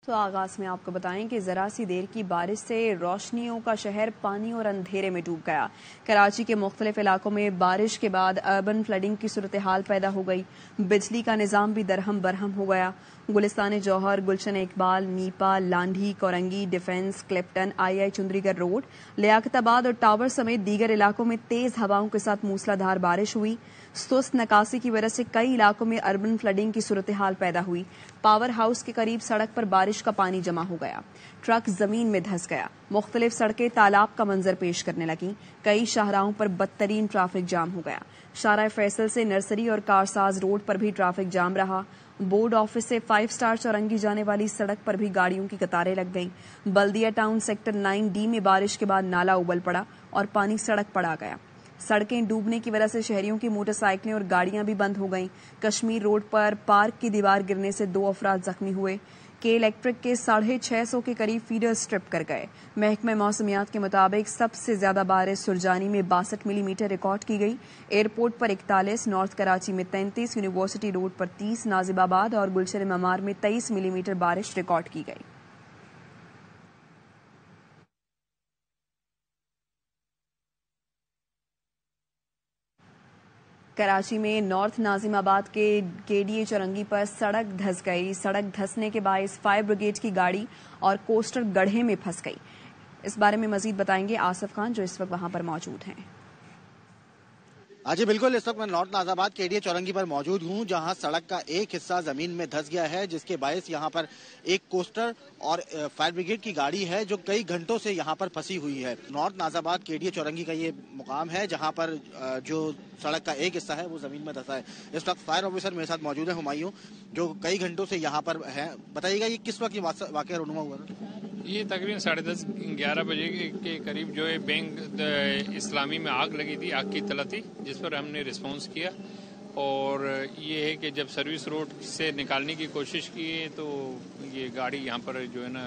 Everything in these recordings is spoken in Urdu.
تو آغاز میں آپ کو بتائیں کہ ذرا سی دیر کی بارش سے روشنیوں کا شہر پانی اور اندھیرے میں ڈوب گیا۔ کراچی کے مختلف علاقوں میں بارش کے بعد اربن فلڈنگ کی صورتحال پیدا ہو گئی۔ بجلی کا نظام بھی درہم برہم ہو گیا۔ گلستان جوہر، گلشن اقبال، میپا، لانڈھی، کورنگی، ڈیفنس، کلپٹن، آئی چندری گڑھ روڈ، لیاقت آباد اور ٹاور سمیت دیگر علاقوں میں تیز ہواؤں کے ساتھ موسلادھار بارش ہوئی۔ سست نکاسی کی وجہ سے کئی علاقوں میں اربن فلڈنگ کی صورتحال پیدا ہوئی۔ پاور ہاؤس کے قریب سڑک پر بارش کا پانی جمع ہو گیا، ٹرک زمین میں دھس گیا، مختلف سڑکیں تالاب کا منظر پیش کرنے لگیں، کئی شاہراہوں پر بدترین ٹریفک جام ہو گیا۔ شارع فیصل سے نرسری اور کارساز روڈ پر بھی ٹریفک جام رہا۔ بورڈ آفس سے 5 اسٹار چورنگی جانے والی سڑک پر بھی گاڑیوں کی قطاریں لگ گئیں۔ بلدیہ ٹاؤن سیکٹر 9D میں بارش کے بعد نالا ابل پڑا اور پانی سڑک پر آ گیا۔ سڑکیں ڈوبنے کی وجہ سے شہریوں کی موٹر سائیکلیں اور گاڑیاں بھی بند ہو گئیں۔ کشمیر روڈ پر پارک کی دیوار گرنے سے 2 افراد زخمی ہوئے۔ کے الیکٹرک کے 650 کے قریب فیڈر سٹرپ کر گئے۔ محکمہ موسمیات کے مطابق سب سے زیادہ بارش سرجانی میں 62 ملی میٹر ریکارڈ کی گئی۔ ایئرپورٹ پر 41، نارتھ کراچی میں 33، یونیورسٹی روڈ پر 30، نازب آباد اور گلشن معمار میں 23 ملی میٹر بارش ریکارڈ کی گئی۔ کراچی میں نارتھ ناظم آباد کے KDA چورنگی پر سڑک دھس گئی۔ سڑک دھسنے کے باعث فائر بریگیڈ کی گاڑی اور کوسٹر گڑھے میں پھنس گئی۔ اس بارے میں مزید بتائیں گے آصف خان جو اس وقت وہاں پر موجود ہیں۔ جی بالکل، اس وقت میں نارتھ ناظم آباد KDA چورنگی پر موجود ہوں، جہاں سڑک کا ایک حصہ زمین میں دھس گیا ہے، جس کے باعث یہاں پر ایک کوسٹر اور فائر بریگیڈ کی گاڑی ہے جو کئی گھنٹوں سے یہاں پر پھنسی ہوئی ہے۔ نارتھ ناظم آباد KDA چورنگی کا یہ مقام ہے جہاں پر جو سڑک کا ایک حصہ ہے وہ زمین میں دھسا ہے۔ اس وقت فائر آفیسر میرے ساتھ موجود ہیں ہمایوں، جو کئی گھنٹوں سے یہاں پر ہیں۔ بتائیے گا یہ کس وقت یہ واقعہ رونما ہوا تھا؟ یہ تقریباً 10:30 11 بجے کے قریب جو ہے بینک اسلامی میں آگ لگی تھی، آگ کی اطلاع تھی جس پر ہم نے رسپانس کیا، اور یہ ہے کہ جب سروس روڈ سے نکالنے کی کوشش کی تو یہ گاڑی یہاں پر جو ہے نا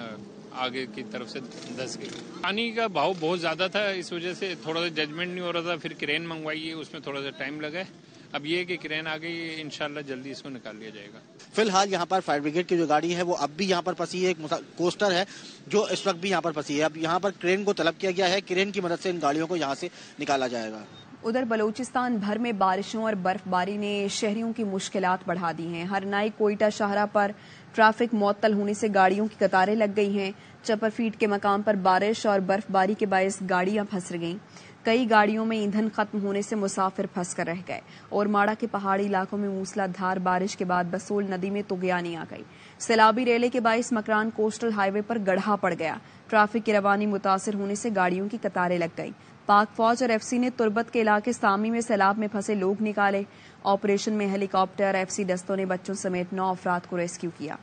آگے کی طرف سے دھس گئی۔ پانی کا بہاؤ بہت زیادہ تھا، اس وجہ سے تھوڑا سا ججمنٹ نہیں ہو رہا تھا، پھر کرین منگوائی ہے، اس میں تھوڑا سا ٹائم لگا ہے۔ اب یہ کہ کرین آ گئی، انشاءاللہ جلدی اس کو نکال لیا جائے گا۔ فی الحال یہاں پر فائر بریگیڈ کی جو گاڑی ہے وہ اب بھی یہاں پر پھنسی ہے، ایک کوسٹر ہے جو اس وقت بھی یہاں پر پھنسی ہے۔ اب یہاں پر کرین کو طلب کیا گیا ہے، کرین کی مدد سے ان گاڑیوں کو یہاں سے نکالا جائے گا۔ ادھر بلوچستان بھر میں بارشوں اور برف باری نے شہریوں کی مشکلات بڑھا دی ہیں۔ ہرنائی کوئٹہ شاہراہ پر ٹریفک معطل ہونے سے گاڑیوں کی قطاریں لگ گئی ہیں۔ چپر فیٹ کے مقام پر بارش اور برف باری کے باعث گاڑیاں پھنس گئیں۔ کئی گاڑیوں میں ایندھن ختم ہونے سے مسافر پھنس کر رہ گئے اور ماڑا کے پہاڑی علاقوں میں موسلادھار بارش کے بعد بسول ندی میں طغیانی آ گئی۔ سیلابی ریلے کے باعث مکران کوسٹل ہائی وے پر گڑھا پڑ گیا۔ ٹریفک کی روانی متاثر ہونے سے گاڑیوں کی قطاریں لگ گئی۔ پاک فوج اور FC نے تربت کے علاقے سامی میں سیلاب میں پھنسے لوگ نکالے۔ آپریشن میں ہیلی کاپٹر FC دستوں نے بچوں سمیت 9 افراد کو ریسکیو کیا۔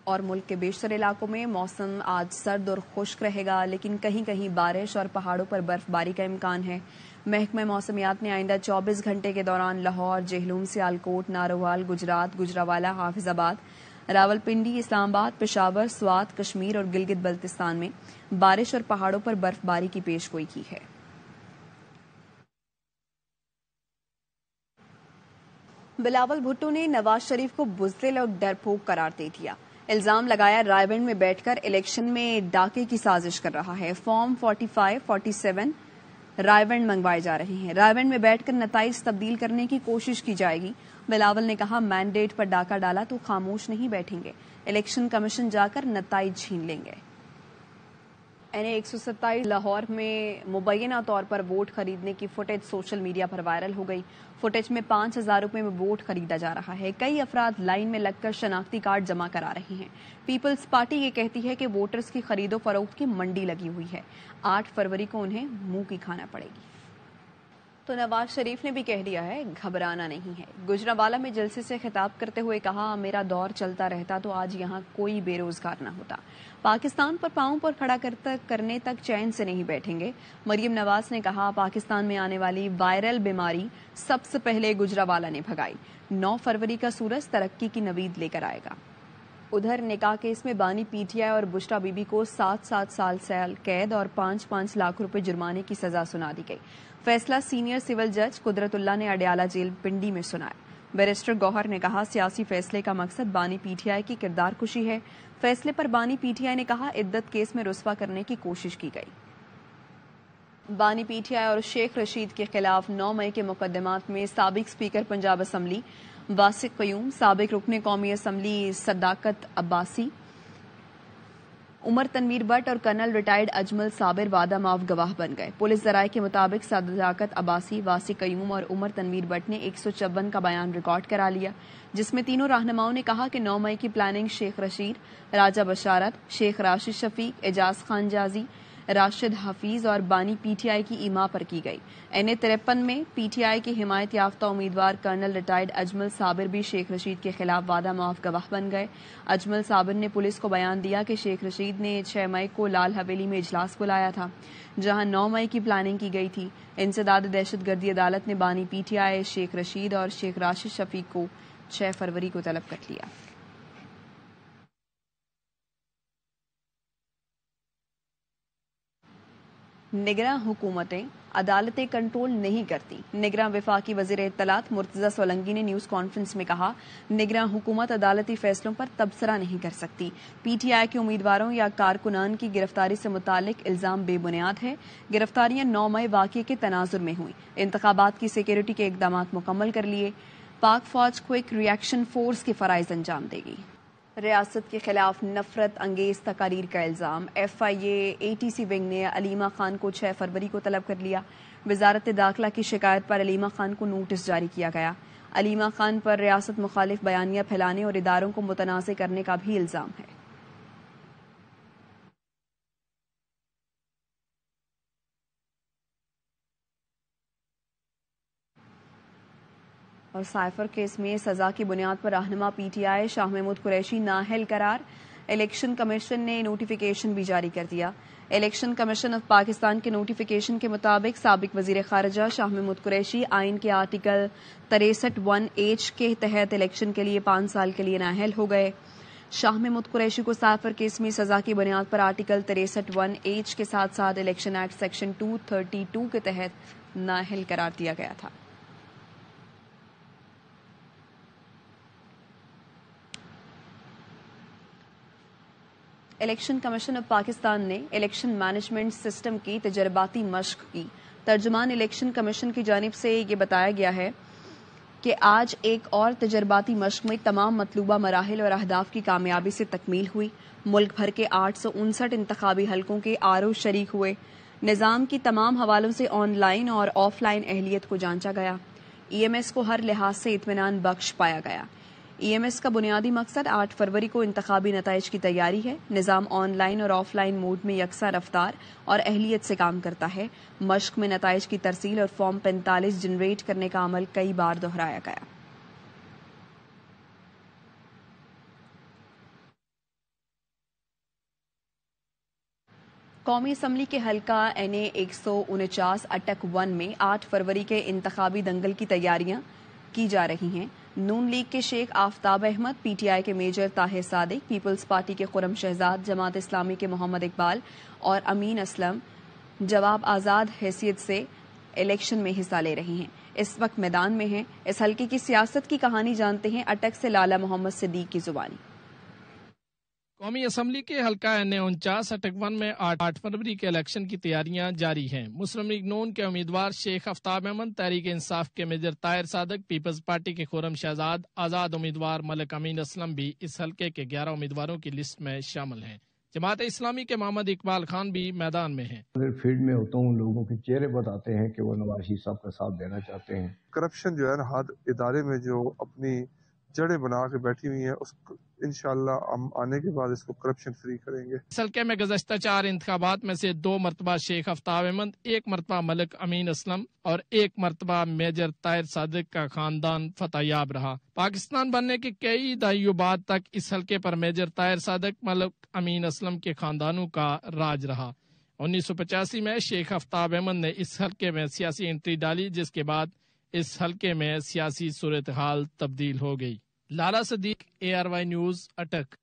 اور ملک کے بیشتر علاقوں میں موسم آج سرد اور خشک رہے گا، لیکن کہیں کہیں بارش اور پہاڑوں پر برف باری کا امکان ہے۔ محکمہ موسمیات نے آئندہ 24 گھنٹے کے دوران لاہور، جہلم، سیالکوٹ، ناروال، گجرات، گجرانوالہ، حافظ آباد، راولپنڈی، اسلام آباد، پشاور، سوات، کشمیر اور گلگت بلتستان میں بارش اور پہاڑوں پر برف باری کی پیش گوئی کی ہے۔ بلاول بھٹو نے نواز شریف کو بزدل اور ڈرپوک قرار دے دیا۔ الزام لگایا رائے بینڈ میں بیٹھ کر الیکشن میں ڈاکے کی سازش کر رہا ہے۔ فارم 45، 47 رائے بینڈ منگوائے جا رہے ہیں۔ رائے بینڈ میں بیٹھ کر نتائج تبدیل کرنے کی کوشش کی جائے گی۔ بلاول نے کہا مینڈیٹ پر ڈاکہ ڈالا تو خاموش نہیں بیٹھیں گے، الیکشن کمیشن جا کر نتائج چھین لیں گے۔ NA 127 لاہور میں مبینہ طور پر ووٹ خریدنے کی فوٹیج سوشل میڈیا پر وائرل ہو گئی۔ فوٹیج میں 5000 روپے میں ووٹ خریدا جا رہا ہے۔ کئی افراد لائن میں لگ کر شناختی کارڈ جمع کرا رہے ہیں۔ پیپلز پارٹی یہ کہتی ہے کہ ووٹرز کی خرید و فروخت کی منڈی لگی ہوئی ہے، 8 فروری کو انہیں منہ کی کھانا پڑے گی۔ تو نواز شریف نے بھی کہہ دیا ہے گھبرانا نہیں ہے۔ گجرانوالہ میں جلسے سے خطاب کرتے ہوئے کہا میرا دور چلتا رہتا تو آج یہاں کوئی بے روزگار نہ ہوتا۔ پاکستان پر پاؤں پر کھڑا کرنے تک چین سے نہیں بیٹھیں گے۔ مریم نواز نے کہا پاکستان میں آنے والی وائرل بیماری سب سے پہلے گجرانوالہ نے بھگائی۔ 9 فروری کا سورج ترقی کی نوید لے کر آئے گا۔ ادھر نکاح کیس میں بانی پی ٹی آئی اور بشرا بی بی کو 7 سال قید اور 5 لاکھ روپے جرمانے کی سزا سنا دی گئی۔ فیصلہ سینئر سول جج قدرت اللہ نے اڈیالہ جیل پنڈی میں سنایا۔ بیرسٹر گوہر نے کہا سیاسی فیصلے کا مقصد بانی پی ٹی آئی کی کردار کشی ہے۔ فیصلے پر بانی پی ٹی آئی نے کہا عدت کیس میں رسوا کرنے کی کوشش کی گئی۔ بانی پی ٹی آئی اور شیخ رشید کے خلاف 9 مئی کے مقدمات میں سابق اسپیکر پنجاب اسمبلی واسق قیوم، سابق رکن قومی اسمبلی صداقت عباسی، عمر تنویر بٹ اور کرنل ریٹائرڈ اجمل صابر وعدہ معاف گواہ بن گئے۔ پولیس ذرائع کے مطابق صداقت عباسی، واسق قیوم اور عمر تنویر بٹ نے 154 کا بیان ریکارڈ کرا لیا، جس میں تینوں رہنماؤں نے کہا کہ 9 مئی کی پلاننگ شیخ رشید، راجہ بشارت، شیخ راشد شفیق، اعجاز خان جازی، راشد حفیظ اور بانی پی ٹی آئی کی ایما پر کی گئی۔ این اے 53 میں پی ٹی آئی کی حمایت یافتہ امیدوار کرنل ریٹائرڈ اجمل صابر بھی شیخ رشید کے خلاف وعدہ معاف گواہ بن گئے۔ اجمل صابر نے پولیس کو بیان دیا کہ شیخ رشید نے 6 مئی کو لال حویلی میں اجلاس بلایا تھا، جہاں 9 مئی کی پلاننگ کی گئی تھی۔ انسداد دہشت گردی عدالت نے بانی P T I, Sheikh Rashid اور شیخ راشد شفیق کو 6 فروری کو طلب کر لیا۔ نگراں حکومتیں عدالتیں کنٹرول نہیں کرتی۔ نگراں وفاقی وزیر اطلاعات مرتضی سولنگی نے نیوز کانفرنس میں کہا نگراں حکومت عدالتی فیصلوں پر تبصرہ نہیں کر سکتی۔ پی ٹی آئی کے امیدواروں یا کارکنان کی گرفتاری سے متعلق الزام بے بنیاد ہے۔ گرفتاریاں 9 مئی واقعے کے تناظر میں ہوئیں۔ انتخابات کی سیکیورٹی کے اقدامات مکمل کر لیے۔ پاک فوج کوئک ریئیکشن فورس کے فرائض انجام دے گی۔ ریاست کے خلاف نفرت انگیز تقاریر کا الزام، F I A T C wing نے علیمہ خان کو 6 فروری کو طلب کر لیا۔ وزارت داخلہ کی شکایت پر علیمہ خان کو نوٹس جاری کیا گیا۔ علیمہ خان پر ریاست مخالف بیانیہ پھیلانے اور اداروں کو متنازع کرنے کا بھی الزام ہے۔ اور سائفر کیس میں سزا کی بنیاد پر رہنما P T I Shah Mahmood Qureshi نااہل قرار، الیکشن کمیشن نے نوٹیفیکیشن بھی جاری کر دیا۔ الیکشن کمیشن آف پاکستان کے نوٹیفیکیشن کے مطابق سابق وزیر خارجہ شاہ محمود قریشی آئین کے آرٹیکل 63(1)H کے تحت الیکشن کے لیے 5 سال کے لیے نااہل ہو گئے۔ شاہ محمود قریشی کو سائفر کیس میں سزا کی بنیاد پر آرٹیکل 63(1)H کے ساتھ ساتھ الیکشن ایکٹ سیکشن 232 کے تحت نااہل قرار دیا گیا تھا۔ الیکشن کمیشن آف پاکستان نے الیکشن مینجمنٹ سسٹم کی تجرباتی مشق کی۔ ترجمان الیکشن کمیشن کی جانب سے یہ بتایا گیا ہے کہ آج ایک اور تجرباتی مشق میں تمام مطلوبہ مراحل اور اہداف کی کامیابی سے تکمیل ہوئی۔ ملک بھر کے 859 انتخابی حلقوں کے آر او شریک ہوئے۔ نظام کی تمام حوالوں سے آن لائن اور آف لائن اہلیت کو جانچا گیا۔ ای ایم ایس کو ہر لحاظ سے اطمینان بخش پایا گیا۔ ای ایم ایس کا بنیادی مقصد 8 فروری کو انتخابی نتائج کی تیاری ہے۔ نظام آن لائن اور آف لائن موڈ میں یکساں رفتار اور اہلیت سے کام کرتا ہے۔ مشق میں نتائج کی ترسیل اور فارم 45 جنریٹ کرنے کا عمل کئی بار دہرایا گیا۔ قومی اسمبلی کے حلقہ این اے 149 اٹک 1 میں 8 فروری کے انتخابی دنگل کی تیاریاں کی جا رہی ہیں۔ نون لیگ کے شیخ آفتاب احمد، پی ٹی آئی کے میجر طاہر صادق، پیپلز پارٹی کے خرم شہزاد، جماعت اسلامی کے محمد اقبال اور امین اسلم جواب آزاد حیثیت سے الیکشن میں حصہ لے رہے ہیں۔ اس وقت میدان میں ہیں۔ اس حلقے کی سیاست کی کہانی جانتے ہیں اٹک سے لالا محمد صدیق کی زبانی۔ قومی اسمبلی کے حلقہ این اے 49 اٹک 1 میں 8 فروری کے الیکشن کی تیاریاں جاری ہیں۔ مسلم لیگ نون کے امیدوار شیخ آفتاب احمد، تحریک انصاف کے میجر طاہر صادق، پیپلز پارٹی کے خرم شہزاد، آزاد امیدوار ملک امین اسلم بھی اس حلقے کے 11 امیدواروں کی لسٹ میں شامل ہیں۔ جماعت اسلامی کے محمد اقبال خان بھی میدان میں ہیں۔ فیلڈ میں ہوتا ہوں، لوگوں کے چہرے بتاتے ہیں کہ وہ نواز شریف صاحب کا ساتھ دینا چاہتے ہیں۔ کرپشن جو ہے نا ہر ادارے میں جو اپنی جڑیں بنا کے بیٹھی ہوئی ہیں، اس انشاءاللہ ہم آنے کے بعد اس کو کرپشن فری کریں گے۔ اس حلقے میں گزشتہ 4 انتخابات میں سے 2 مرتبہ شیخ آفتاب احمد، 1 مرتبہ ملک امین اسلم اور 1 مرتبہ میجر طاہر صادق کا خاندان فتح یاب رہا۔ پاکستان بننے کے کئی دہائیوں بعد تک اس حلقے پر میجر طاہر صادق، ملک امین اسلم کے خاندانوں کا راج رہا۔ 1985 میں شیخ آفتاب احمد نے اس حلقے میں سیاسی انٹری ڈالی، جس کے بعد اس حلقے میں سیاسی صورتحال تبدیل ہو گئی۔ لالا صدیق، ARY نیوز، اٹک۔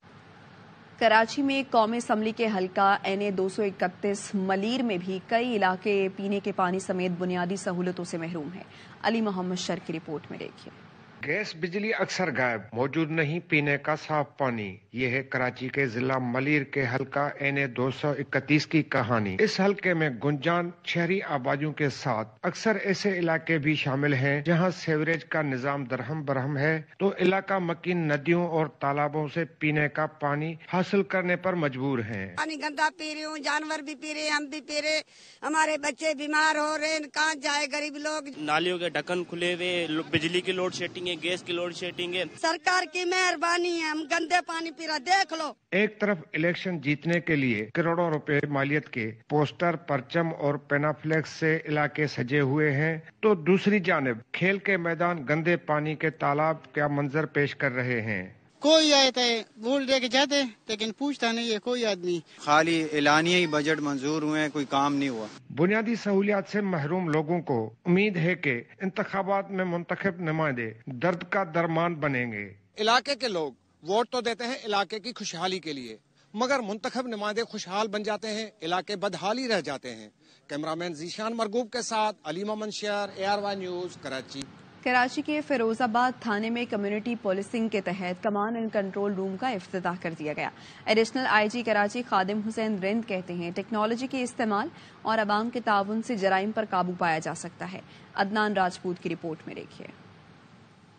کراچی میں قومی اسمبلی کے حلقہ NA 231 ملیر میں بھی کئی علاقے پینے کے پانی سمیت بنیادی سہولتوں سے محروم ہیں۔ علی محمد شر کی رپورٹ میں دیکھیے۔ گیس بجلی اکثر غائب، موجود نہیں پینے کا صاف پانی۔ یہ ہے کراچی کے ضلع ملیر کے حلقہ NA 231 کی کہانی۔ اس حلقے میں گنجان شہری آبادیوں کے ساتھ اکثر ایسے علاقے بھی شامل ہیں جہاں سیوریج کا نظام درہم برہم ہے، تو علاقہ مکین ندیوں اور تالابوں سے پینے کا پانی حاصل کرنے پر مجبور ہیں۔ پانی گندا پی رہے ہوں، جانور بھی پی رہے، ہم بھی پی رہے، ہمارے بچے بیمار ہو رہے ہیں، کہاں جائے غریب لوگ۔ نالیوں کے ڈھکن کھلے ہوئے، بجلی کی لوڈ شیڈنگ ہے، گیس کی لوڈ شیڈنگ ہے۔ سرکار کی مہربانی ہے، ہم گندے پانی پی رہا، دیکھ لو۔ ایک طرف الیکشن جیتنے کے لیے کروڑوں روپے مالیت کے پوسٹر، پرچم اور پینافلیکس سے علاقے سجے ہوئے ہیں، تو دوسری جانب کھیل کے میدان گندے پانی کے تالاب کا منظر پیش کر رہے ہیں۔ کوئی آتا ہے ووٹ دے کے جاتے لیکن پوچھتا نہیں ہے کوئی آدمی، خالی اعلانیہ ہی بجٹ منظور ہوئے، کوئی کام نہیں ہوا۔ بنیادی سہولیات سے محروم لوگوں کو امید ہے کہ انتخابات میں منتخب نمائندے درد کا درمان بنیں گے۔ علاقے کے لوگ ووٹ تو دیتے ہیں علاقے کی خوشحالی کے لیے، مگر منتخب نمائندے خوشحال بن جاتے ہیں، علاقے بدحال ہی رہ جاتے ہیں۔ کیمرامین ذیشان مرغوب کے ساتھ علی محمد شیر، ARY نیوز، کراچی۔ کراچی کے فیروز آباد تھانے میں کمیونٹی پولیسنگ کے تحت کمانڈ اینڈ کنٹرول روم کا افتتاح کر دیا گیا۔ ایڈیشنل IG کراچی خادم حسین رند کہتے ہیں ٹیکنالوجی کے استعمال اور عوام کے تعاون سے جرائم پر قابو پایا جا سکتا ہے۔ عدنان راجپوت کی رپورٹ میں دیکھیے۔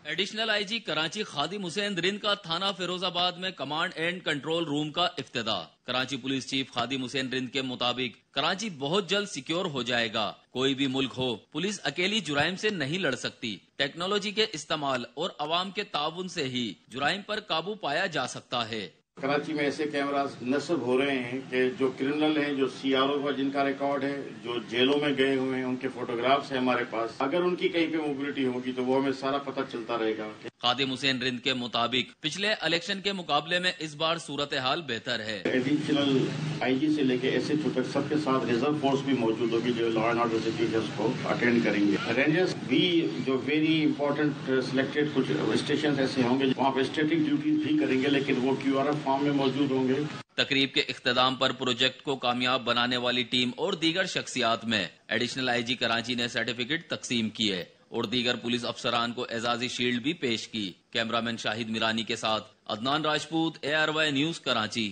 ایڈیشنل IG کراچی خادم حسین رند کا تھانہ فیروز آباد میں کمانڈ اینڈ کنٹرول روم کا افتتاح۔ کراچی پولیس چیف خادم حسین رند کے مطابق کراچی بہت جلد سیکیور ہو جائے گا۔ کوئی بھی ملک ہو، پولیس اکیلی جرائم سے نہیں لڑ سکتی۔ ٹیکنالوجی کے استعمال اور عوام کے تعاون سے ہی جرائم پر قابو پایا جا سکتا ہے۔ کراچی میں ایسے کیمراز نصب ہو رہے ہیں کہ جو کرمنل ہیں، جو CRO کا جن کا ریکارڈ ہے، جو جیلوں میں گئے ہوئے ہیں، ان کے فوٹوگرافس ہیں ہمارے پاس۔ اگر ان کی کہیں پہ موبلٹی ہوگی تو وہ ہمیں سارا پتہ چلتا رہے گا۔ خادم حسین رند کے مطابق پچھلے الیکشن کے مقابلے میں اس بار صورتحال بہتر ہے۔ ایڈیشنل IG سے لے کے SHO تک سب کے ساتھ ریزرو فورس بھی موجود ہوگی جو لا اینڈ آرڈر سچویشنز کو اٹینڈ کریں گے۔ رینجرز بھی جو ویری امپورٹنٹ سلیکٹڈ کچھ اسٹیشنز ایسے ہوں گے وہاں پہ اسٹیٹک ڈیوٹیز بھی کریں گے، لیکن وہ QRF فارم میں موجود ہوں گے۔ تقریب کے اختتام پر پروجیکٹ کو کامیاب بنانے والی ٹیم اور دیگر شخصیات میں ایڈیشنل IG کراچی نے سرٹیفکیٹ تقسیم کیے اور دیگر پولیس افسران کو اعزازی شیلڈ بھی پیش کی۔ کیمرامین شاہد میرانی کے ساتھ عدنان راجپوت، ARY نیوز، کراچی۔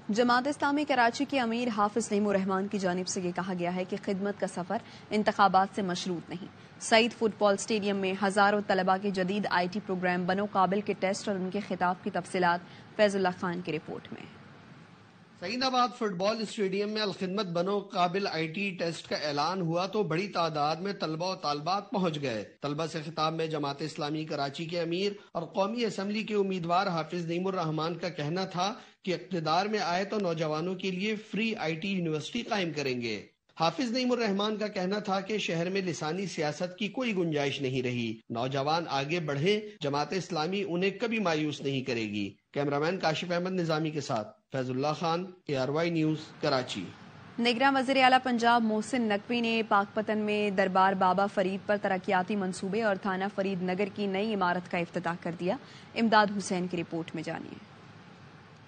جماعت اسلامی کراچی کے امیر حافظ نعیم الرحمان کی جانب سے یہ کہا گیا ہے کہ خدمت کا سفر انتخابات سے مشروط نہیں۔ سعید فٹ بال اسٹیڈیم میں ہزاروں طلبہ کے جدید IT پروگرام بنو قابل کے ٹیسٹ اور ان کے خطاب کی تفصیلات فیض اللہ خان کی رپورٹ میں۔ سعید آباد فٹ بال اسٹیڈیم میں الخدمت بنو قابل IT ٹیسٹ کا اعلان ہوا تو بڑی تعداد میں طلبہ و طالبات پہنچ گئے۔ طلبہ سے خطاب میں جماعت اسلامی کراچی کے امیر اور قومی اسمبلی کے امیدوار حافظ نعیم الرحمان کا کہنا تھا کہ اقتدار میں آئے تو نوجوانوں کے لیے فری IT یونیورسٹی قائم کریں گے۔ حافظ نعیم الرحمان کا کہنا تھا کہ شہر میں لسانی سیاست کی کوئی گنجائش نہیں رہی، نوجوان آگے بڑھیں، جماعت اسلامی انہیں کبھی مایوس نہیں کرے گی۔ کیمرامین کاشف احمد نظامی کے ساتھ فیض اللہ خان، ARY نیوز، کراچی۔ نگراں وزیر اعلیٰ پنجاب محسن نقوی نے پاک پتن میں دربار بابا فرید پر ترقیاتی منصوبے اور تھانہ فرید نگر کی نئی عمارت کا افتتاح کر دیا۔ امداد حسین کی رپورٹ میں جانیے۔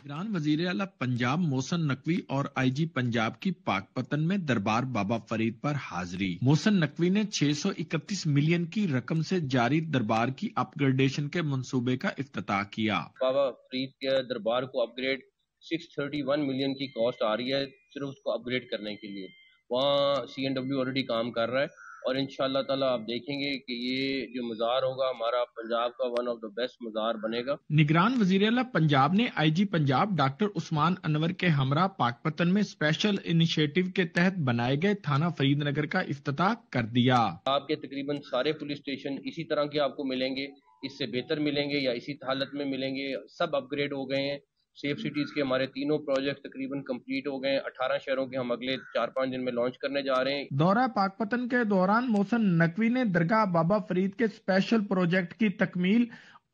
نگران وزیر اعلیٰ پنجاب محسن نقوی اور IG پنجاب کی پاک پتن میں دربار بابا فرید پر حاضری۔ محسن نقوی نے 631 ملین کی رقم سے جاری دربار کی اپ گریڈیشن کے منصوبے کا افتتاح کیا۔ بابا فرید کے دربار کو اپ گریڈ 631 ملین کی کاسٹ آ رہی ہے صرف اس کو اپ گریڈ کرنے کے لیے۔ وہاں CNW آلریڈی کام کر رہا ہے اور انشاءاللہ تعالیٰ آپ دیکھیں گے کہ یہ جو مزار ہوگا ہمارا پنجاب کا ون آف دا بیسٹ مزار بنے گا۔ نگران وزیر اعلیٰ پنجاب نے IG پنجاب ڈاکٹر عثمان انور کے ہمراہ پاک پتن میں اسپیشل انیشیٹو کے تحت بنائے گئے تھانہ فرید نگر کا افتتاح کر دیا۔ آپ کے تقریباً سارے پولیس اسٹیشن اسی طرح کے آپ کو ملیں گے، اس سے بہتر ملیں گے یا اسی حالت میں ملیں گے، سب اپ گریڈ ہو گئے ہیں۔ سیف سٹیز کے ہمارے تینوں پروجیکٹ تقریباً کمپلیٹ ہو گئے ہیں، 18 شہروں کے ہم اگلے 4-5 دن میں لانچ کرنے جا رہے ہیں۔ دورہ پاک پتن کے دوران محسن نقوی نے درگاہ بابا فرید کے اسپیشل پروجیکٹ کی تکمیل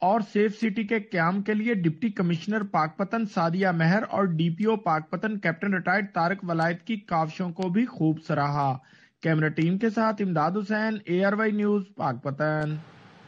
اور سیف سٹی کے قیام کے لیے ڈپٹی کمشنر پاک پتن سعدیہ مہر اور DPO پاک پتن کیپٹن ریٹائرڈ طارق ولایت کی کاوشوں کو بھی خوب سراہا۔ کیمرہ ٹیم کے ساتھ امداد حسین، ARY نیوز، پاک پتن۔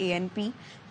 ANP,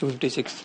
256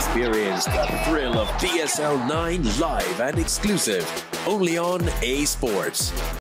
Experience the thrill of PSL 9 live and exclusive only on A Sports.